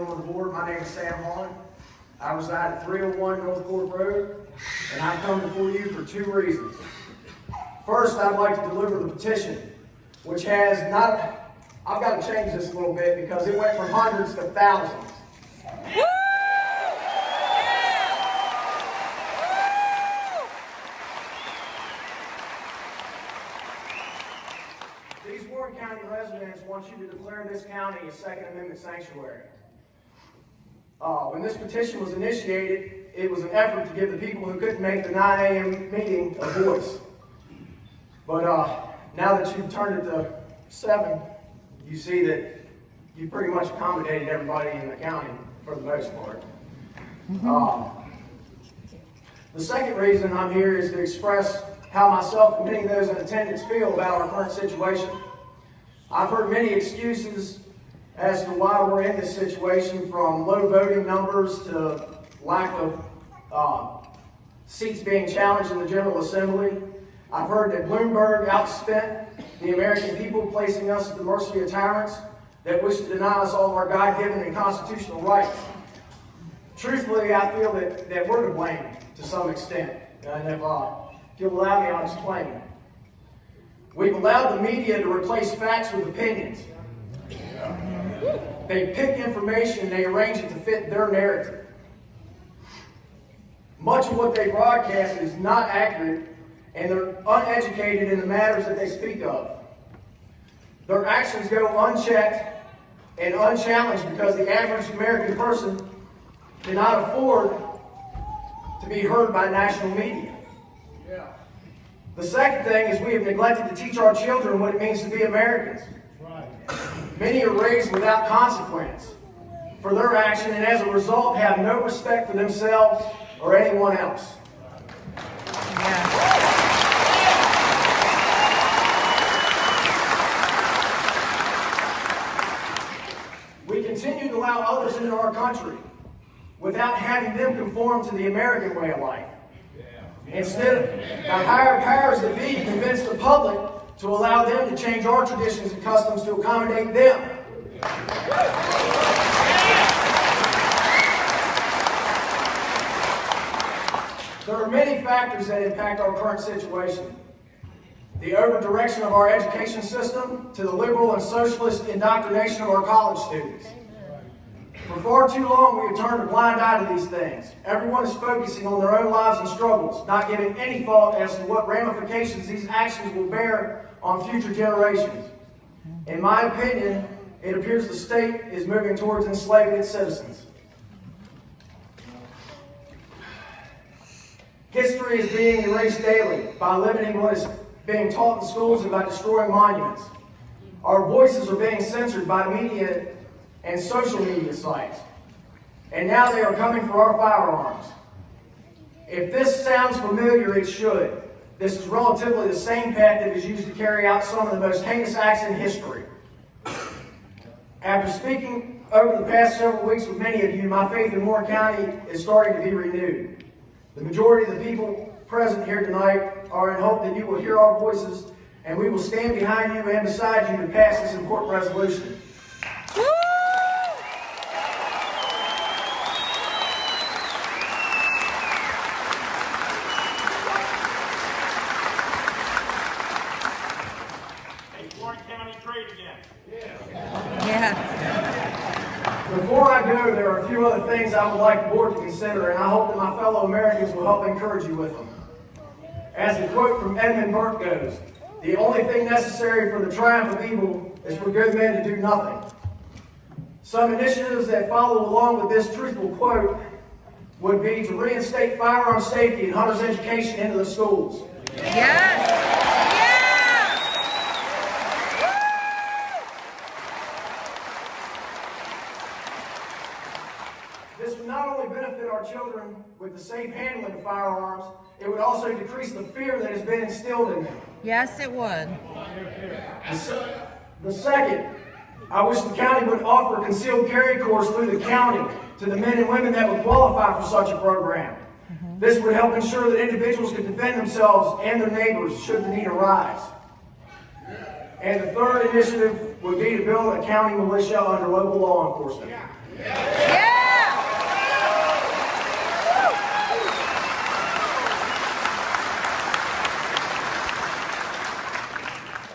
gentlemen of the board, my name is Sam Holland. I reside at 301 North Court Road, and I've come before you for two reasons. First, I'd like to deliver the petition, which has not, I've got to change this a little bit because it went from hundreds to thousands. These Warren County residents want you to declare this county a Second Amendment sanctuary. When this petition was initiated, it was an effort to give the people who couldn't make the 9 a.m. meeting a voice. But now that you've turned it to 7, you see that you pretty much accommodated everybody in the county for the most part. The second reason I'm here is to express how myself and many of those in attendance feel about our current situation. I've heard many excuses as to why we're in this situation, from low voting numbers to lack of seats being challenged in the General Assembly. I've heard that Bloomberg outspent the American people, placing us at the mercy of tyrants that wish to deny us all of our God-given and constitutional rights. Truthfully, I feel that we're to blame to some extent, and if you'll allow me, I'll explain. We've allowed the media to replace facts with opinions. They pick information and they arrange it to fit their narrative. Much of what they broadcast is not accurate, and they're uneducated in the matters that they speak of. Their actions go unchecked and unchallenged because the average American person cannot afford to be heard by national media. The second thing is we have neglected to teach our children what it means to be Americans. Many are raised without consequence for their action, and as a result have no respect for themselves or anyone else. We continue to allow others into our country without having them conform to the American way of life. Instead, our higher powers that be convince the public to allow them to change our traditions and customs to accommodate them. There are many factors that impact our current situation. The over-direction of our education system to the liberal and socialist indoctrination of our college students. For far too long, we have turned a blind eye to these things. Everyone is focusing on their own lives and struggles, not giving any thought as to what ramifications these actions will bear on future generations. In my opinion, it appears the state is moving towards enslaving its citizens. History is being erased daily by limiting what is being taught in schools and by destroying monuments. Our voices are being censored by media and social media sites. And now they are coming for our firearms. If this sounds familiar, it should. This is relatively the same path that is used to carry out some of the most heinous acts in history. After speaking over the past several weeks with many of you, my faith in Warren County is starting to be renewed. The majority of the people present here tonight are in hope that you will hear our voices, and we will stand behind you and beside you to pass this important resolution. Before I go, there are a few other things I would like the board to consider, and I hope that my fellow Americans will help encourage you with them. As the quote from Edmund Burke goes, "The only thing necessary for the triumph of evil is for good men to do nothing." Some initiatives that follow along with this truthful quote would be to reinstate firearm safety and hunter's education into the schools. Yes. This would not only benefit our children with the safe handling of firearms, it would also decrease the fear that has been instilled in them. Yes, it would. The second, I wish the county would offer a concealed carry course through the county to the men and women that would qualify for such a program. This would help ensure that individuals can defend themselves and their neighbors should the need arise. And the third initiative would be to build a county militia under local law enforcement. Yeah!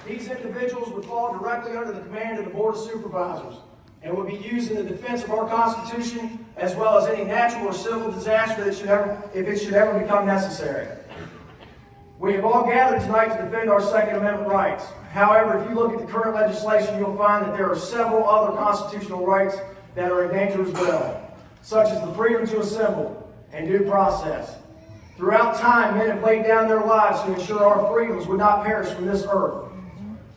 These individuals would fall directly under the command of the Board of Supervisors and would be used in the defense of our Constitution as well as any natural or civil disaster that if it should ever become necessary. We have all gathered tonight to defend our Second Amendment rights. However, if you look at the current legislation, you'll find that there are several other constitutional rights that are in danger as well, such as the freedom to assemble and due process. Throughout time, men have laid down their lives to ensure our freedoms would not perish from this earth.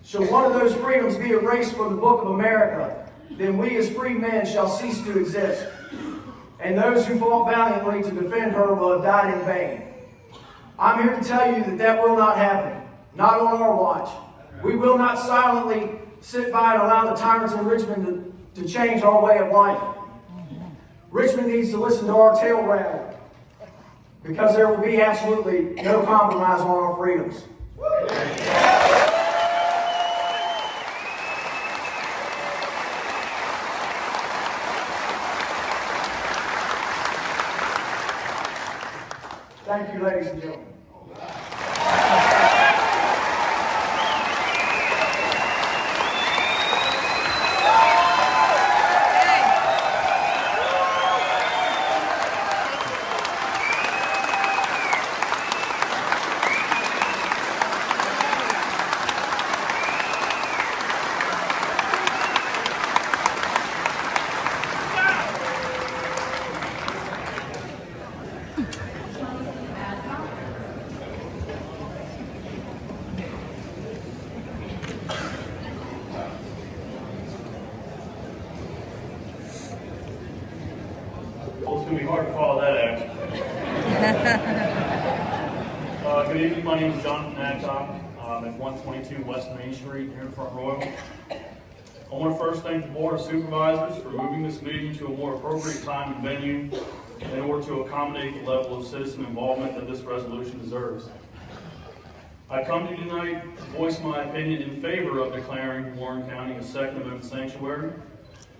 Should one of those freedoms be erased from the book of America, then we as free men shall cease to exist, and those who fought valiantly to defend her will have died in vain. I'm here to tell you that that will not happen, not on our watch. We will not silently sit by and allow the tyrants in Richmond to change our way of life. Richmond needs to listen to our tail rattle, because there will be absolutely no compromise on our freedoms. Thank you, ladies and gentlemen. Well, it's going to be hard to follow that action. Good evening. My name is Jonathan Adcock. I'm at 122 West Main Street here in Front Royal. I want to first thank the Board of Supervisors for moving this meeting to a more appropriate time and venue in order to accommodate the level of citizen involvement that this resolution deserves. I come to you tonight to voice my opinion in favor of declaring Warren County a Second Amendment sanctuary.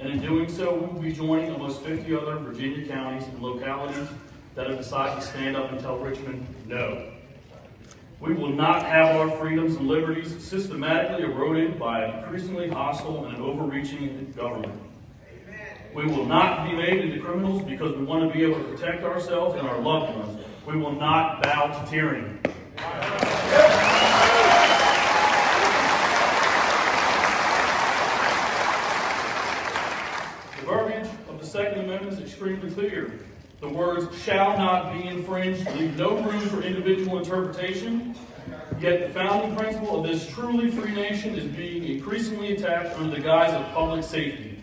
And in doing so, we will be joining almost 50 other Virginia counties and localities that have decided to stand up and tell Richmond no. We will not have our freedoms and liberties systematically eroded by an increasingly hostile and overreaching government. We will not be made into criminals because we want to be able to protect ourselves and our loved ones. We will not bow to tyranny. The verbiage of the Second Amendment is extremely clear. The words "shall not be infringed" leave no room for individual interpretation, yet the founding principle of this truly free nation is being increasingly attacked under the guise of public safety.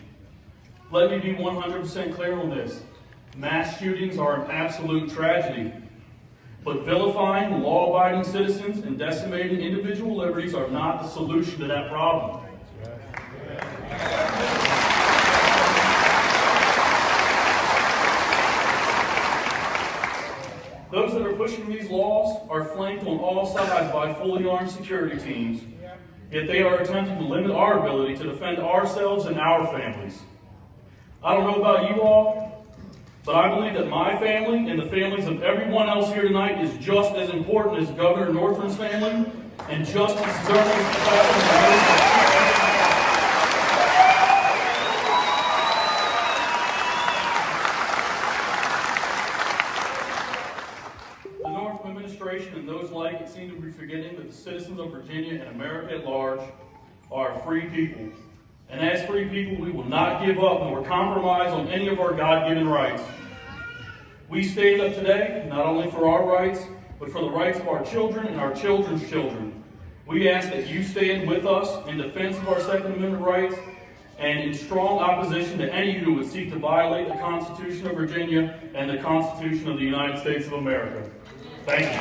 Let me be 100% clear on this. Mass shootings are an absolute tragedy, but vilifying law-abiding citizens and decimating individual liberties are not the solution to that problem. Those that are pushing these laws are flanked on all sides by fully armed security teams, yet they are attempting to limit our ability to defend ourselves and our families. I don't know about you all, but I believe that my family and the families of everyone else here tonight is just as important as Governor Northam's family and just as deserving of protection. And those like it seem to be forgetting that the citizens of Virginia and America at large are free people. And as free people, we will not give up nor compromise on any of our God-given rights. We stand up today not only for our rights, but for the rights of our children and our children's children. We ask that you stand with us in defense of our Second Amendment rights and in strong opposition to any who would seek to violate the Constitution of Virginia and the Constitution of the United States of America. Thank you.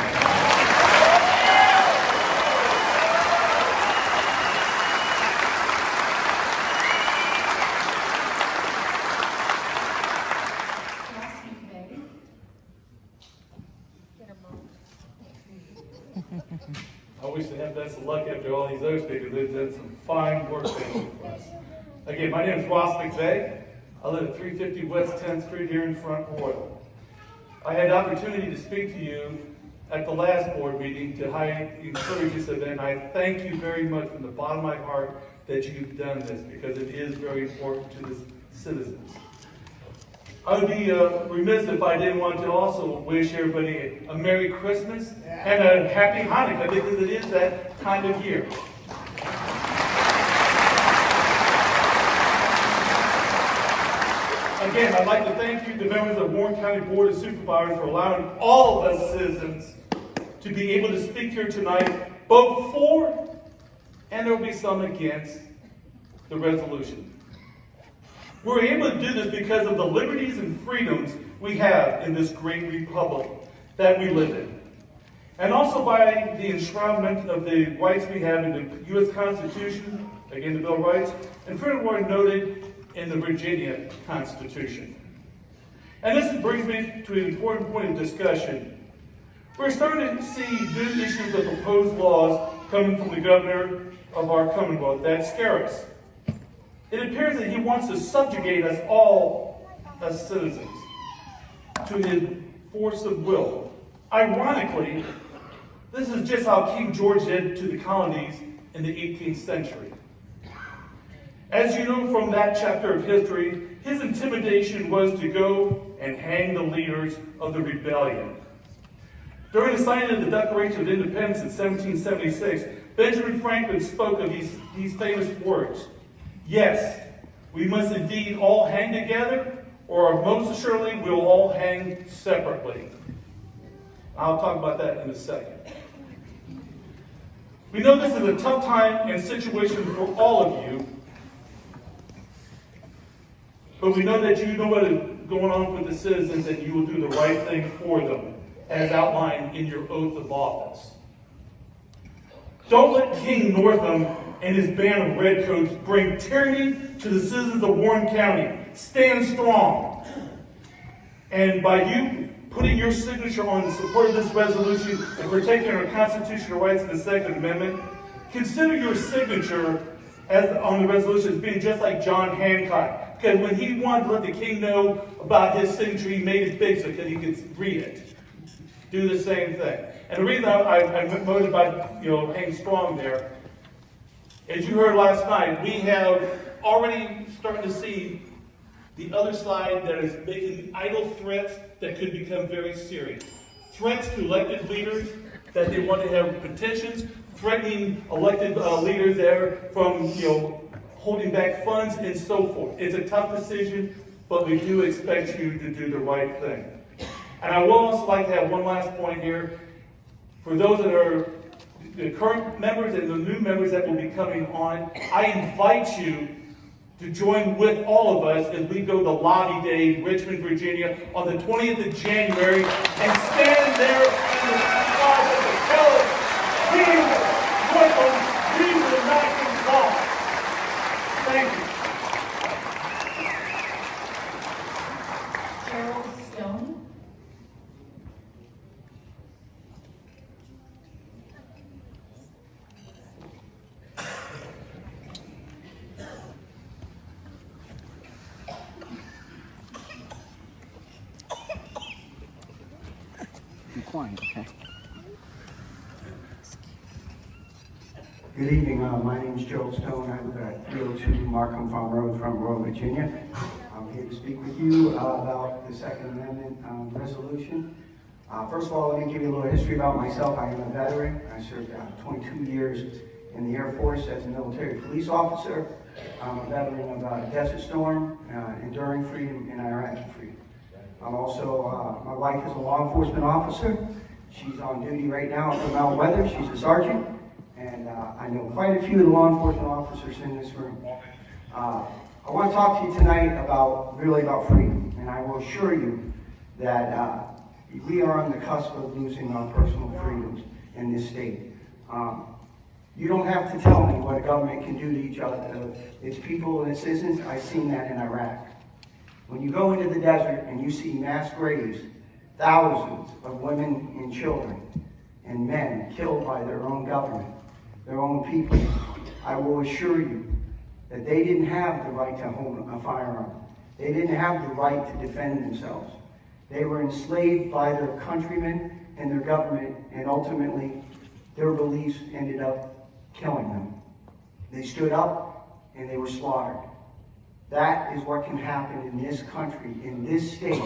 I wish they had that luck after all these oaths because they've done some fine work for us. Again, my name is Ross McVeigh. I live at 350 West 10th Street here in Front Royal. I had the opportunity to speak to you at the last board meeting to encourage this event. I thank you very much from the bottom of my heart that you've done this, because it is very important to the citizens. I would be remiss if I didn't want to also wish everybody a Merry Christmas and a Happy Hanukkah, because it is that time of year. Again, I'd like to thank you, the members of Warren County Board of Supervisors, for allowing all of us citizens to be able to speak here tonight, both for and there will be some against the resolution. We're able to do this because of the liberties and freedoms we have in this great republic that we live in. And also by the enshrinement of the rights we have in the U.S. Constitution, again the Bill of Rights, and furthermore noted in the Virginia Constitution. And this brings me to an important point of discussion. We're starting to see new issues of proposed laws coming from the governor of our Commonwealth that scare us. It appears that he wants to subjugate us all as citizens to his force of will. Ironically, this is just how King George did to the colonies in the 18th century. As you know from that chapter of history, his intimidation was to go and hang the leaders of the rebellion. During the signing of the Declaration of Independence in 1776, Benjamin Franklin spoke of these famous words: "Yes, we must indeed all hang together, or most assuredly we'll all hang separately." I'll talk about that in a second. We know this is a tough time and situation for all of you, but we know that you know what is going on for the citizens, and you will do the right thing for them, as outlined in your oath of office. Don't let King Northam and his band of redcoats bring tyranny to the citizens of Warren County. Stand strong. And by you putting your signature on the support of this resolution and protecting our constitutional rights in the Second Amendment, consider your signature on the resolution as being just like John Hancock. Because when he wanted to let the king know about his signature, he made it big so that he could read it. Do the same thing. And the reason I'm motivated by hang strong there, as you heard last night, we have already started to see the other side that is making idle threats that could become very serious. Threats to elected leaders that they want to have petitions, threatening elected leaders there from holding back funds and so forth. It's a tough decision, but we do expect you to do the right thing. And I would also like to have one last point here. For those that are the current members and the new members that will be coming on, I invite you to join with all of us as we go to Lobby Day in Richmond, Virginia on the 20th of January and stand there in the flag of the colors. We will not comply. Thank you. Gerald Stone. Be quiet, okay? Good evening. My name is Gerald Stone. I live at 302 Markham Farm Road, Front Royal, Virginia. I'm here to speak with you about the Second Amendment resolution. First of all, let me give you a little history about myself. I am a veteran. I served 22 years in the Air Force as a military police officer. I'm a veteran of Desert Storm, Enduring Freedom, and Iraqi Freedom. I'm also, my wife is a law enforcement officer. She's on duty right now for Mount Weather. She's a sergeant. And I know quite a few of the law enforcement officers in this room. I want to talk to you tonight about freedom. And I will assure you that we are on the cusp of losing our personal freedoms in this state. You don't have to tell me what a government can do to each other. Its people and its citizens. I've seen that in Iraq. When you go into the desert and you see mass graves, thousands of women and children and men killed by their own government, their own people, I will assure you that they didn't have the right to own a firearm. They didn't have the right to defend themselves. They were enslaved by their countrymen and their government, and ultimately their beliefs ended up killing them. They stood up and they were slaughtered. That is what can happen in this country, in this state,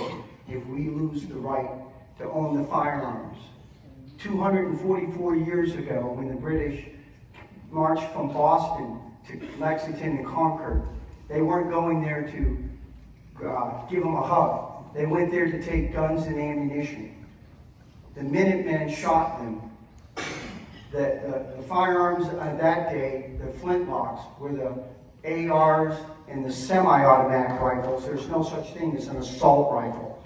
if we lose the right to own the firearms. 244 years ago, when the British marched from Boston to Lexington and Concord, they weren't going there to give them a hug. They went there to take guns and ammunition. The Minutemen shot them. The firearms of that day, the flintlocks, were the ARs and the semi-automatic rifles. There's no such thing as an assault rifle.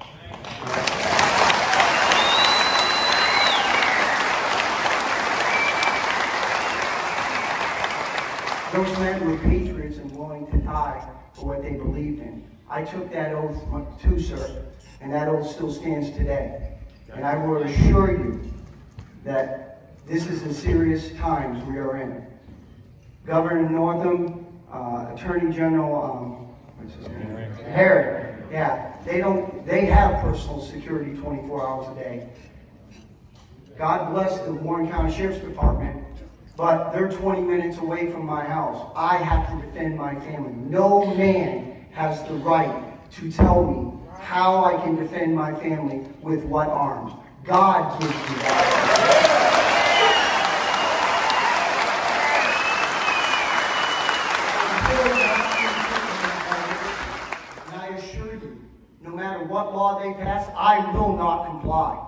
Those men were patriots and willing to die for what they believed in. I took that oath too, sir, and that oath still stands today. And I will assure you that this is the serious times we are in. Governor Northam, Attorney General, what's his name? Herod. Yeah, they have personal security 24 hours a day. God bless the Warren County Sheriff's Department, but they're 20 minutes away from my house. I have to defend my family. No man has the right to tell me how I can defend my family with what arms. God gives me that. And I assure you, no matter what law they pass, I will not comply.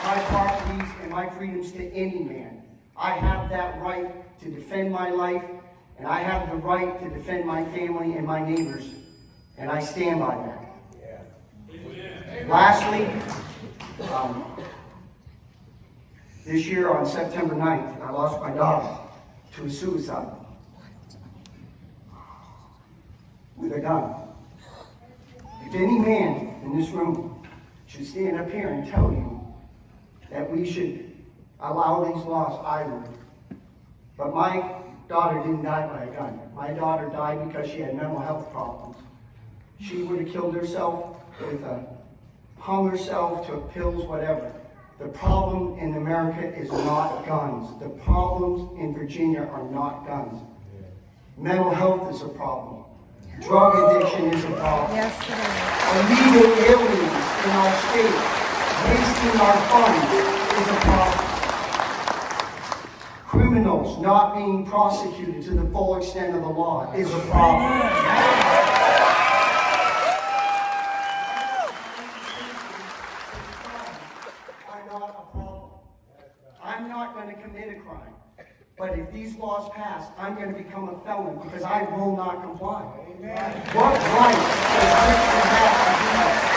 My properties and my freedoms to any man. I have that right to defend my life, and I have the right to defend my family and my neighbors, and I stand by that. Lastly, this year on September 9th, I lost my daughter to a suicide with a gun. If any man in this room should stand up here and tell you that we should allow these laws, I would. But my daughter didn't die by a gun. My daughter died because she had mental health problems. She would have killed herself hung herself, took pills, whatever. The problem in America is not guns. The problems in Virginia are not guns. Mental health is a problem. Drug addiction is a problem. Yes, it Illegal aliens in our state wasting our funds is a problem. Criminals not being prosecuted to the full extent of the law is a problem. I'm not going to commit a crime. But if these laws pass, I'm going to become a felon because I will not comply. What right does Richmond have to do that?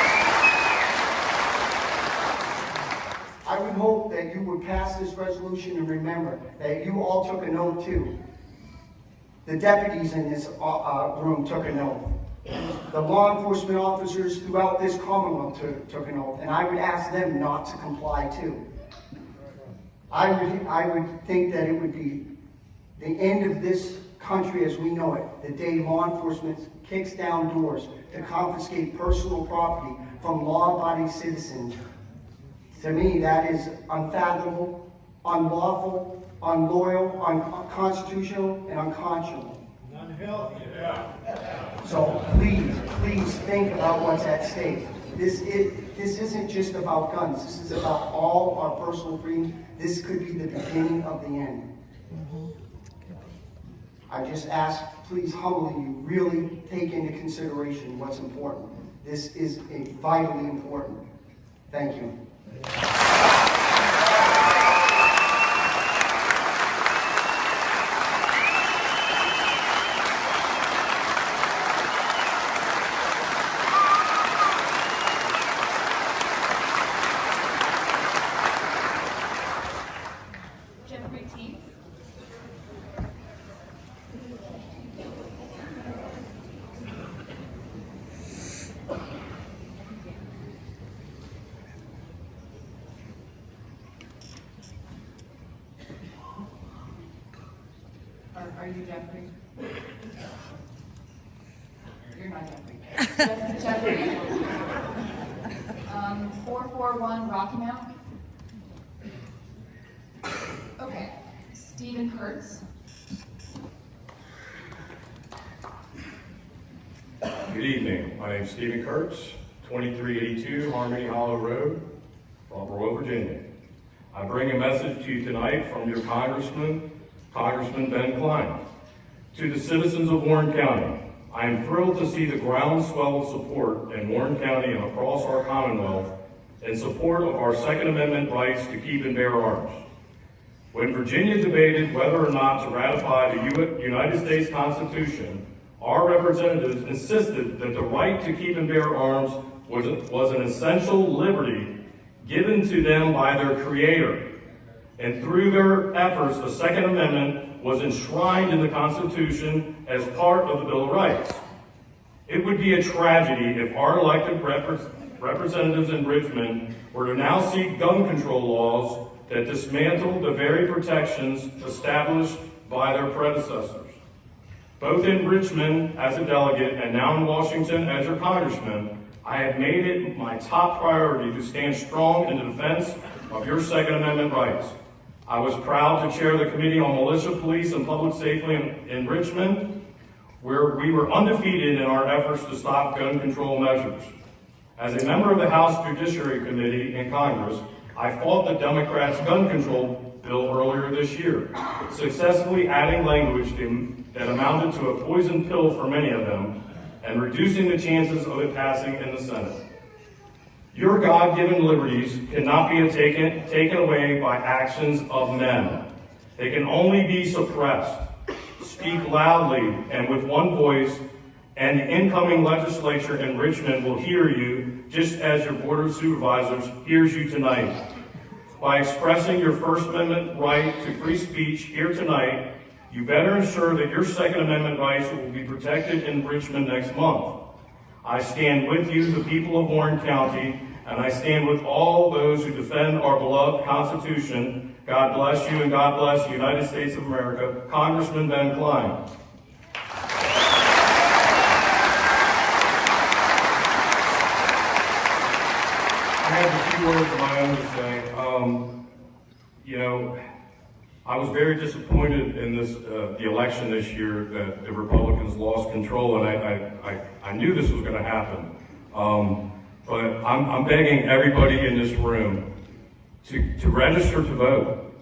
I would hope that you would pass this resolution and remember that you all took an oath too. The deputies in this room took an oath. The law enforcement officers throughout this Commonwealth took an oath, and I would ask them not to comply too. I would think that it would be the end of this country as we know it, the day law enforcement kicks down doors to confiscate personal property from law-abiding citizens. To me, that is unfathomable, unlawful, unloyal, unconstitutional, and unconscionable. So please think about what's at stake. This isn't just about guns. This is about all our personal freedoms. This could be the beginning of the end. I just ask, please humbly, you really take into consideration what's important. This is vitally important. Thank you. Are you Jeffrey? You're not Jeffrey. Jeffrey. 441 Rocky Mount. Okay. Stephen Kurtz. Good evening. My name is Stephen Kurtz, 2382 Harmony Hollow Road, Royal, Virginia. I bring a message to you tonight from your Congressman Ben Klein. To the citizens of Warren County, I am thrilled to see the groundswell of support in Warren County and across our Commonwealth in support of our Second Amendment rights to keep and bear arms. When Virginia debated whether or not to ratify the United States Constitution, our representatives insisted that the right to keep and bear arms was an essential liberty given to them by their Creator. And through their efforts, the Second Amendment was enshrined in the Constitution as part of the Bill of Rights. It would be a tragedy if our elected representatives in Richmond were to now seek gun control laws that dismantle the very protections established by their predecessors. Both in Richmond as a delegate and now in Washington as your congressman, I have made it my top priority to stand strong in the defense of your Second Amendment rights. I was proud to chair the Committee on Militia, Police, and Public Safety in Richmond, where we were undefeated in our efforts to stop gun control measures. As a member of the House Judiciary Committee in Congress, I fought the Democrats' gun control bill earlier this year, successfully adding language that amounted to a poison pill for many of them, and reducing the chances of it passing in the Senate. Your God-given liberties cannot be taken away by actions of men. They can only be suppressed. Speak loudly and with one voice, and the incoming legislature in Richmond will hear you just as your Board of Supervisors hears you tonight. By expressing your First Amendment right to free speech here tonight, you better ensure that your Second Amendment rights will be protected in Richmond next month. I stand with you, the people of Warren County, and I stand with all those who defend our beloved Constitution. God bless you, and God bless the United States of America. Congressman Ben Klein. I have a few words of my own to say. I was very disappointed in the election this year that the Republicans lost control, and I knew this was going to happen. But I'm begging everybody in this room to register to vote.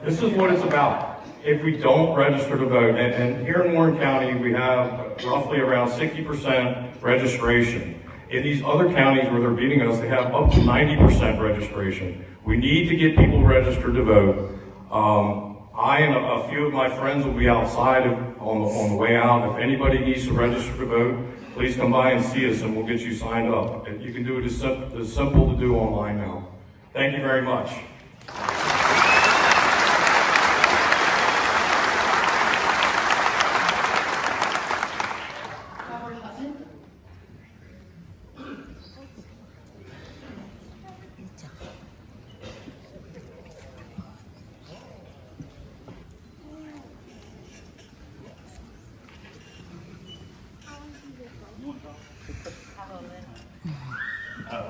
This is what it's about. If we don't register to vote, and here in Warren County we have roughly around 60% registration. In these other counties where they're beating us, they have up to 90% registration. We need to get people registered to vote. I and a few of my friends will be outside on the way out. If anybody needs to register to vote, please come by and see us and we'll get you signed up. You can do it as simple to do online now. Thank you very much.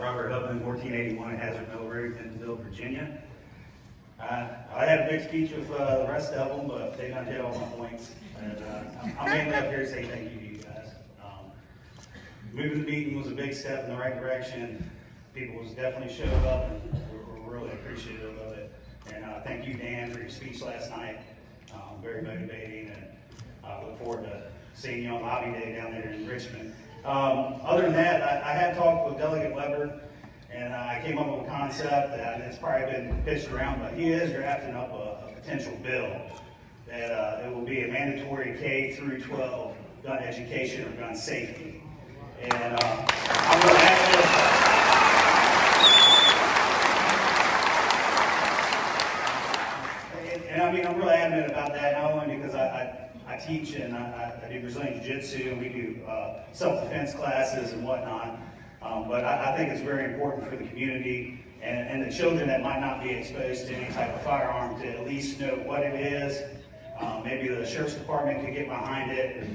Robert Hubman, 1481 Hazard Mill Road, Bentonville, Virginia. I had a big speech with the rest of them, but they done hit all my points. And I'm mainly up here to say thank you to you guys. Moving the meeting was a big step in the right direction. People definitely showed up, and we're really appreciative of it. And thank you, Dan, for your speech last night. Very motivating, and I look forward to seeing you on Lobby Day down there in Richmond. Other than that, I had talked with Delegate Weber, and I came up with a concept that it's probably been pitched around, but he is drafting up a potential bill that it will be a mandatory K through 12 gun education or gun safety. And I'm going to add this. And I mean, I'm really adamant about that, not only because I teach and I do Brazilian Jiu-Jitsu, and we do self-defense classes and whatnot. But I think it's very important for the community and the children that might not be exposed to any type of firearm to at least know what it is maybe the sheriff's department could get behind it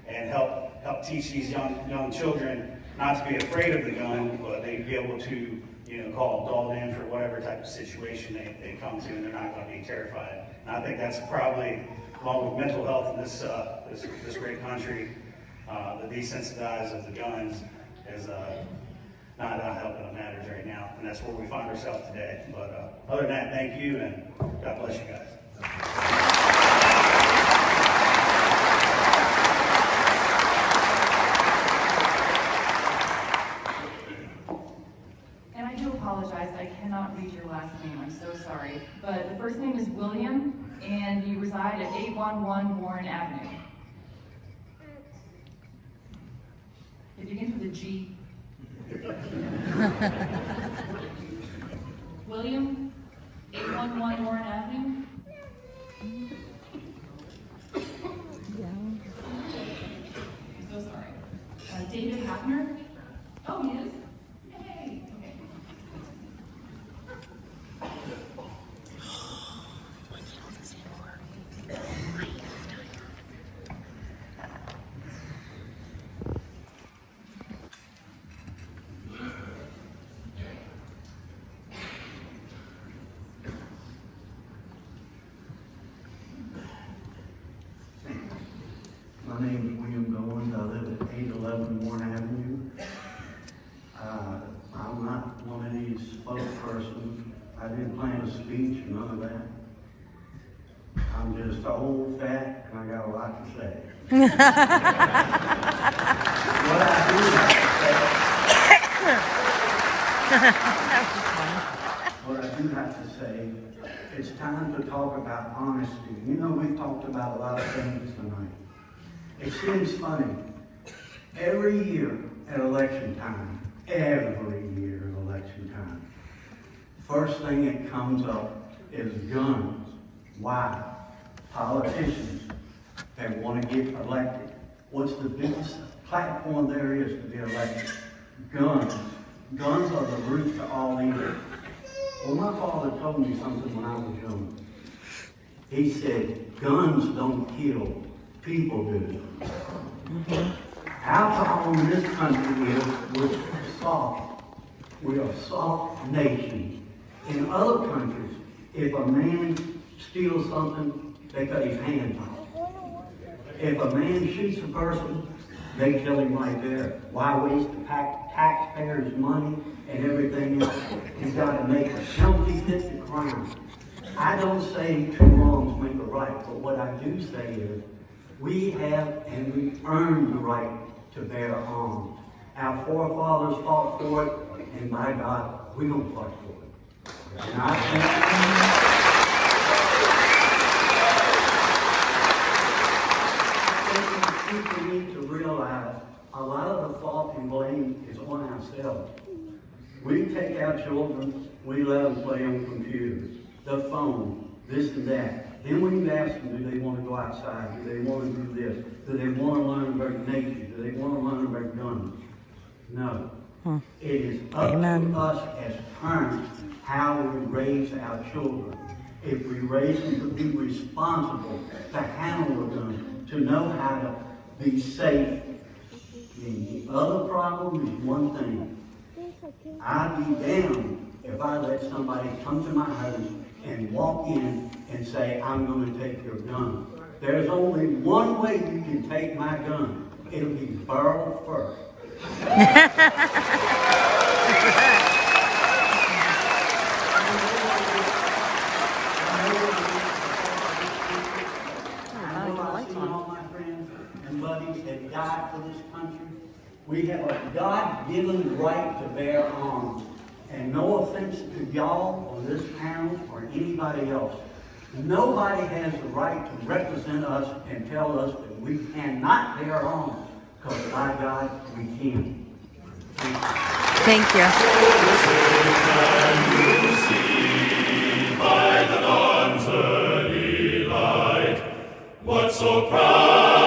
and help teach these young children not to be afraid of the gun, but they'd be able to, call adult in for whatever type of situation they come to, and they're not going to be terrified. And I think that's probably, along with mental health in this great country, the desensitized of the guns is not helping the matters right now, and that's where we find ourselves today. But other than that, thank you, and God bless you guys. And I do apologize, I cannot read your last name, I'm so sorry. But the first name is William, and you reside at 811 Warren Avenue. It begins with a G. William, 811 Warren Avenue. I'm so sorry. David Hafner. Oh, he is? Hey, okay. My name is William Goins. I live at 811 Warren Avenue. I'm not one of these spokespersons. I didn't plan a speech or none of that. I'm just old, fat, and I got a lot to say. What I do have to say, it's time to talk about honesty. You know, we've talked about a lot of things tonight. It seems funny. Every year at election time, first thing that comes up is guns. Why? Politicians that want to get elected. What's the biggest platform there is to be elected? Guns. Guns are the root to all evil. Well, my father told me something when I was young. He said, guns don't kill, people do. Our problem in this country is we're soft. We're a soft nation. In other countries, if a man steals something, they cut his hands off. If a man shoots a person, they kill him right there. Why waste the taxpayers' money and everything else? You've got to make a penalty fit the crime. I don't say two wrongs make a right, but what I do say is we have and we earned the right to bear arms. Our forefathers fought for it, and by God, we're going to fight for it. And I think people need to realize a lot of the fault and blame is on ourselves. We take our children, we let them play on computers, the phone, this and that. Then when you ask them, do they want to go outside? Do they want to do this? Do they want to learn about nature? Do they want to learn about guns? No. It is up to us as parents how we raise our children. If we raise them to be responsible, to handle a gun, to know how to be safe. And the other problem is one thing. I'd be damned if I let somebody come to my house and walk in and say, I'm going to take your gun. There's only one way you can take my gun. It'll be barrel first. All my friends and buddies have died for this country. We have a God-given right to bear arms. And no offense to y'all or this panel or anybody else. Nobody has the right to represent us and tell us that we cannot bear arms, because by God, we can. Thank you. You see by the dawn's early light, what so proud